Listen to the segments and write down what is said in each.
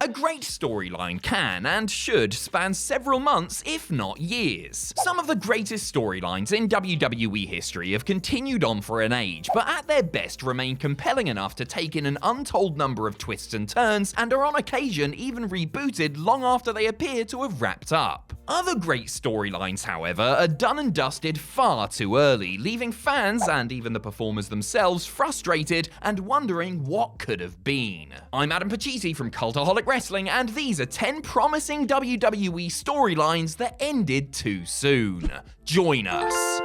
A great storyline can and should span several months, if not years. Some of the greatest storylines in WWE history have continued on for an age, but at their best remain compelling enough to take in an untold number of twists and turns, and are on occasion even rebooted long after they appear to have wrapped up. Other great storylines, however, are done and dusted far too early, leaving fans and even the performers themselves frustrated and wondering what could have been. I'm Adam Pachisi from Cultaholic Wrestling, and these are 10 promising WWE storylines that ended too soon. Join us.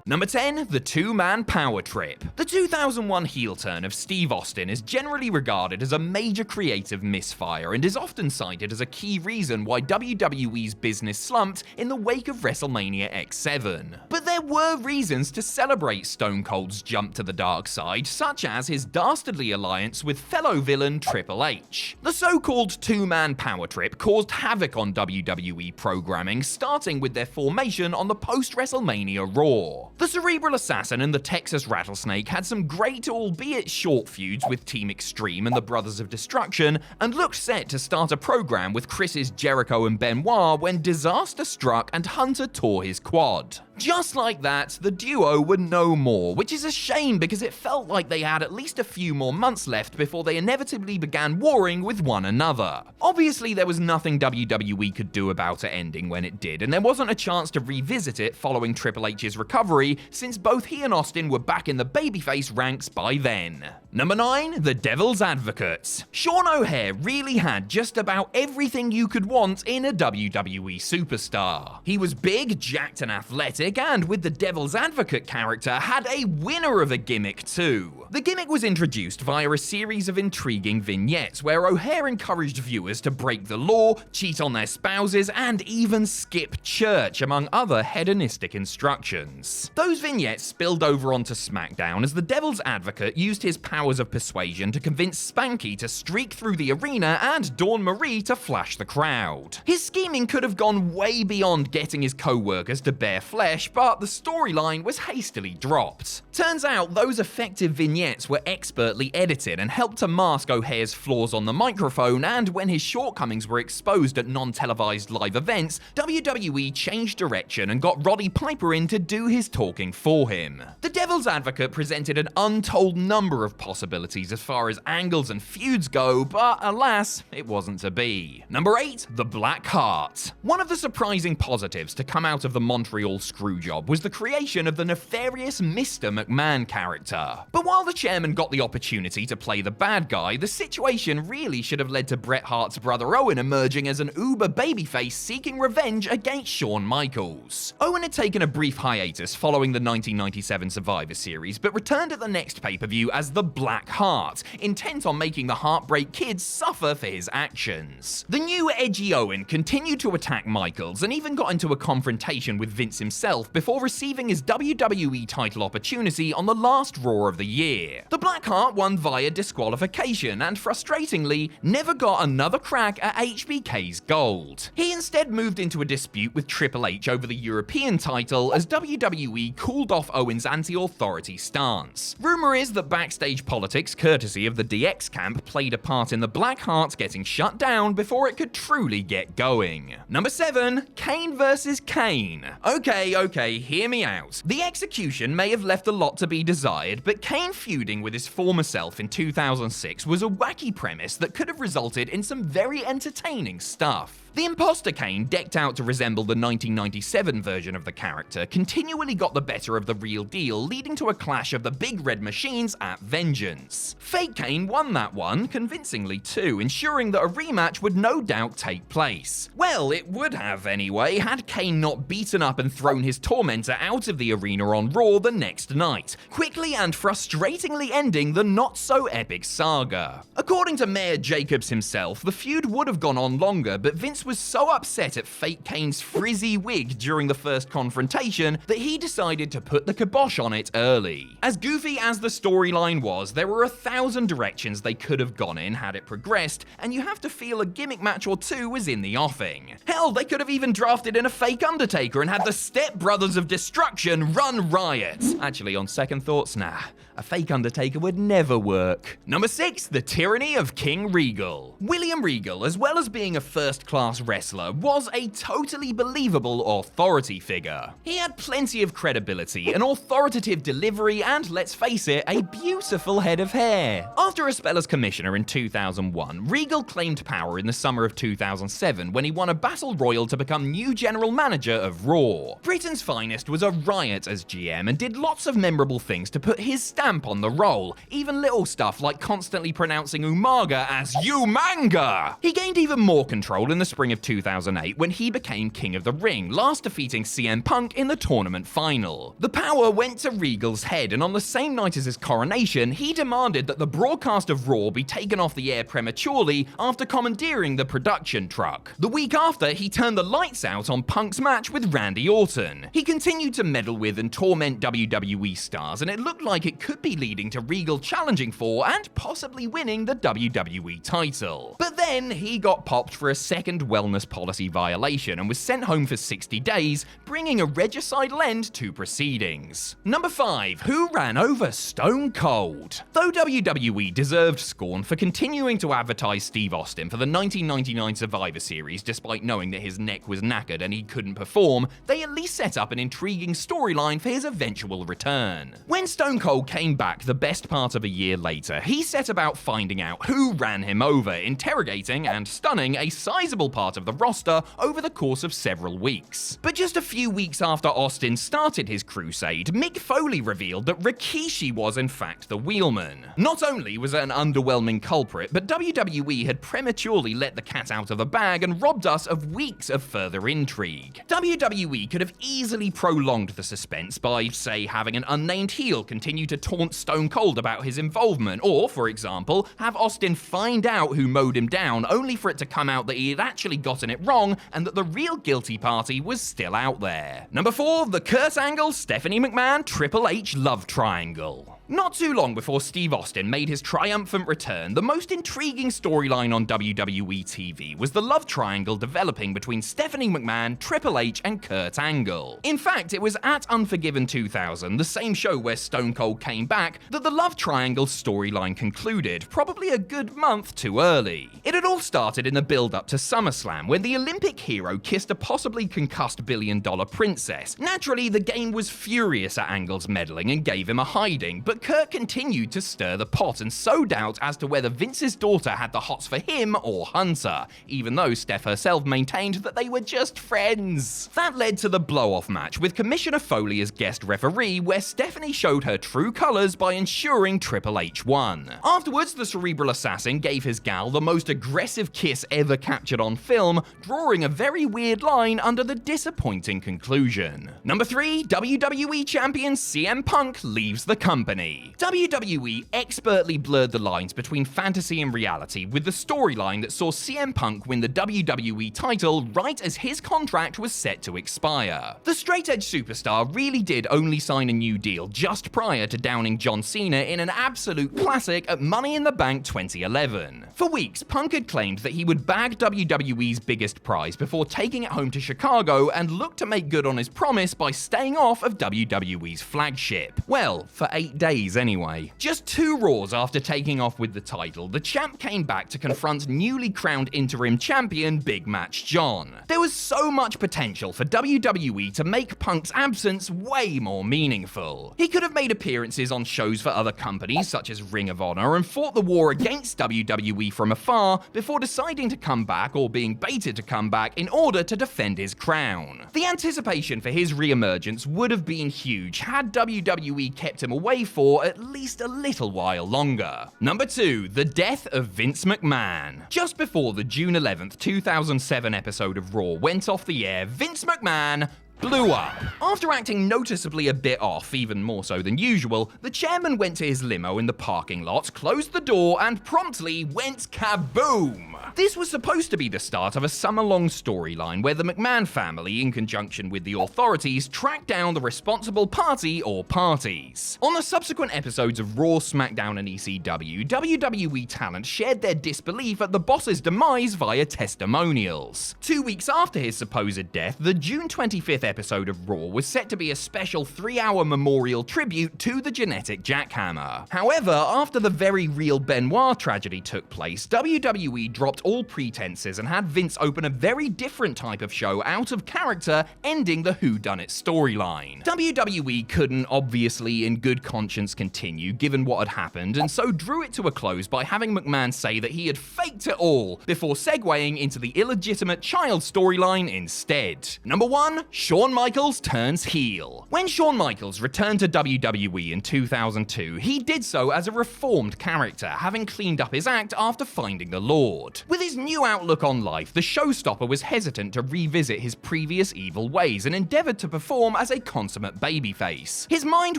Number 10, the two-man power trip. The 2001 heel turn of Steve Austin is generally regarded as a major creative misfire and is often cited as a key reason why WWE's business slumped in the wake of WrestleMania X7. But there were reasons to celebrate Stone Cold's jump to the dark side, such as his dastardly alliance with fellow villain Triple H. The so-called two-man power trip caused havoc on WWE programming, starting with their formation on the post-WrestleMania Raw. The Cerebral Assassin and the Texas Rattlesnake had some great, albeit short, feuds with Team Extreme and the Brothers of Destruction, and looked set to start a program with Chris's Jericho and Benoit when disaster struck and Hunter tore his quad. Just like that, the duo were no more, which is a shame because it felt like they had at least a few more months left before they inevitably began warring with one another. Obviously, there was nothing WWE could do about it ending when it did, and there wasn't a chance to revisit it following Triple H's recovery, since both he and Austin were back in the babyface ranks by then. Number 9, the Devil's Advocates. Sean O'Haire really had just about everything you could want in a WWE superstar. He was big, jacked and athletic, and with the Devil's Advocate character, had a winner of a gimmick too. The gimmick was introduced via a series of intriguing vignettes where O'Haire encouraged viewers to break the law, cheat on their spouses, and even skip church, among other hedonistic instructions. Those vignettes spilled over onto SmackDown as the Devil's Advocate used his powers of persuasion to convince Spanky to streak through the arena and Dawn Marie to flash the crowd. His scheming could have gone way beyond getting his co-workers to bare flesh, but the storyline was hastily dropped. Turns out those effective vignettes were expertly edited and helped to mask O'Haire's flaws on the microphone, and when his shortcomings were exposed at non-televised live events, WWE changed direction and got Roddy Piper in to do his talking for him. The Devil's Advocate presented an untold number of possibilities as far as angles and feuds go, but alas, it wasn't to be. Number 8, the Black Heart. One of the surprising positives to come out of the Montreal Screwjob was the creation of the nefarious Mr. McMahon character. But while the chairman got the opportunity to play the bad guy, the situation really should have led to Bret Hart's brother Owen emerging as an uber babyface seeking revenge against Shawn Michaels. Owen had taken a brief hiatus following the 1997 Survivor Series, but returned at the next pay-per-view as the Black Heart, intent on making the Heartbreak Kid suffer for his actions. The new edgy Owen continued to attack Michaels and even got into a confrontation with Vince himself before receiving his WWE title opportunity on the last Raw of the year. The Black Heart won via disqualification and, frustratingly, never got another crack at HBK's gold. He instead moved into a dispute with Triple H over the European title as WWE cooled off Owen's anti-authority stance. Rumor is that backstage politics, courtesy of the DX camp, played a part in the Black Heart getting shut down before it could truly get going. Number 7, KANE vs. KANE. Okay, hear me out. The execution may have left a lot to be desired, but KANE feuding with his former self in 2006 was a wacky premise that could have resulted in some very entertaining stuff. The imposter KANE, decked out to resemble the 1997 version of the character, continually got the better of the real deal, leading to a clash of the big red machines at Vengeance. Fake KANE won that one, convincingly too, ensuring that a rematch would no doubt take place. Well, it would have anyway, had KANE not beaten up and thrown his tormentor out of the arena on Raw the next night, quickly and frustratingly ending the not-so-epic saga. According to Mayor Jacobs himself, the feud would have gone on longer, but Vince was so upset at fake Kane's frizzy wig during the first confrontation that he decided to put the kibosh on it early. As goofy as the storyline was, there were 1,000 directions they could have gone in had it progressed, and you have to feel a gimmick match or two was in the offing. Hell, they could have even drafted in a fake Undertaker and had the Step Brothers of Destruction run riot. Actually, on second thoughts, nah. A fake Undertaker would never work. Number 6, the tyranny of King Regal. William Regal, as well as being a first-class wrestler, was a totally believable authority figure. He had plenty of credibility, an authoritative delivery, and let's face it, a beautiful head of hair. After a spell as commissioner in 2001, Regal claimed power in the summer of 2007 when he won a battle royal to become new general manager of Raw. Britain's Finest was a riot as GM and did lots of memorable things to put his stamp on the role, even little stuff like constantly pronouncing Umaga as Umanga. He gained even more control in the spring of 2008 when he became King of the Ring, last defeating CM Punk in the tournament final. The power went to Regal's head, and on the same night as his coronation, he demanded that the broadcast of Raw be taken off the air prematurely after commandeering the production truck. The week after, he turned the lights out on Punk's match with Randy Orton. He continued to meddle with and torment WWE stars, and it looked like it could be leading to Regal challenging for and possibly winning the WWE title. But then he got popped for a second wellness policy violation and was sent home for 60 days, bringing a regicidal end to proceedings. Number 5, who ran over Stone Cold? Though WWE deserved scorn for continuing to advertise Steve Austin for the 1999 Survivor Series despite knowing that his neck was knackered and he couldn't perform, they at least set up an intriguing storyline for his eventual return. When Stone Cold came back the best part of a year later, he set about finding out who ran him over, interrogating and stunning a sizable part of the roster over the course of several weeks. But just a few weeks after Austin started his crusade, Mick Foley revealed that Rikishi was in fact the wheelman. Not only was it an underwhelming culprit, but WWE had prematurely let the cat out of the bag and robbed us of weeks of further intrigue. WWE could have easily prolonged the suspense by, say, having an unnamed heel continue to taunt Stone Cold about his involvement, or, for example, have Austin find out who mowed him down only for it to come out that he had actually gotten it wrong and that the real guilty party was still out there. Number 4, the Kurt Angle, Stephanie McMahon, Triple H love triangle. Not too long before Steve Austin made his triumphant return, the most intriguing storyline on WWE TV was the love triangle developing between Stephanie McMahon, Triple H, and Kurt Angle. In fact, it was at Unforgiven 2000, the same show where Stone Cold came back, that the love triangle storyline concluded, probably a good month too early. It had all started in the build-up to SummerSlam, when the Olympic hero kissed a possibly concussed billion-dollar princess. Naturally, the game was furious at Angle's meddling and gave him a hiding, but Kurt continued to stir the pot and sow doubt as to whether Vince's daughter had the hots for him or Hunter, even though Steph herself maintained that they were just friends. That led to the blow-off match with Commissioner Foley as guest referee, where Stephanie showed her true colors by ensuring Triple H won. Afterwards, the cerebral assassin gave his gal the most aggressive kiss ever captured on film, drawing a very weird line under the disappointing conclusion. Number 3, WWE Champion CM Punk leaves the company. WWE expertly blurred the lines between fantasy and reality with the storyline that saw CM Punk win the WWE title right as his contract was set to expire. The straight-edge superstar really did only sign a new deal just prior to downing John Cena in an absolute classic at Money in the Bank 2011. For weeks, Punk had claimed that he would bag WWE's biggest prize before taking it home to Chicago and look to make good on his promise by staying off of WWE's flagship. Well, for 8 days anyway. Just 2 Raws after taking off with the title, the champ came back to confront newly crowned interim champion Big Match John. There was so much potential for WWE to make Punk's absence way more meaningful. He could have made appearances on shows for other companies such as Ring of Honor and fought the war against WWE from afar before deciding to come back or being baited to come back in order to defend his crown. The anticipation for his re-emergence would have been huge had WWE kept him away for at least a little while longer. Number 2, the death of Vince McMahon. Just before the June 11th, 2007 episode of Raw went off the air, Vince McMahon blew up. After acting noticeably a bit off, even more so than usual, the chairman went to his limo in the parking lot, closed the door, and promptly went kaboom! This was supposed to be the start of a summer-long storyline where the McMahon family, in conjunction with the authorities, tracked down the responsible party or parties. On the subsequent episodes of Raw, SmackDown, and ECW, WWE talent shared their disbelief at the boss's demise via testimonials. 2 weeks after his supposed death, the June 25th episode of Raw was set to be a special 3-hour memorial tribute to the genetic jackhammer. However, after the very real Benoit tragedy took place, WWE dropped all pretenses and had Vince open a very different type of show out of character, ending the whodunit storyline. WWE couldn't obviously in good conscience continue given what had happened, and so drew it to a close by having McMahon say that he had faked it all, before segueing into the illegitimate child storyline instead. Number 1, Shawn Michaels turns heel. When Shawn Michaels returned to WWE in 2002, he did so as a reformed character, having cleaned up his act after finding the Lord. With his new outlook on life, the showstopper was hesitant to revisit his previous evil ways and endeavored to perform as a consummate babyface. His mind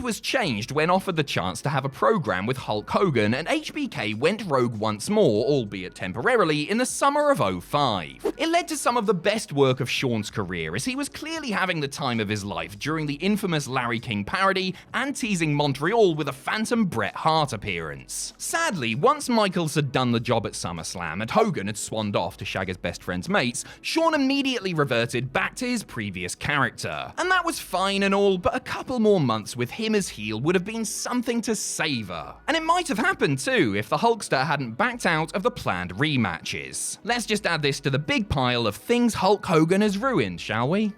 was changed when offered the chance to have a program with Hulk Hogan, and HBK went rogue once more, albeit temporarily, in the summer of 2005. It led to some of the best work of Shawn's career, as he was clearly having the time of his life during the infamous Larry King parody and teasing Montreal with a phantom Bret Hart appearance. Sadly, once Michaels had done the job at SummerSlam and Hogan had swanned off to shag his best friend's mates, Shawn immediately reverted back to his previous character. And that was fine and all, but a couple more months with him as heel would have been something to savor. And it might have happened too if the Hulkster hadn't backed out of the planned rematches. Let's just add this to the big pile of things Hulk Hogan has ruined, shall we?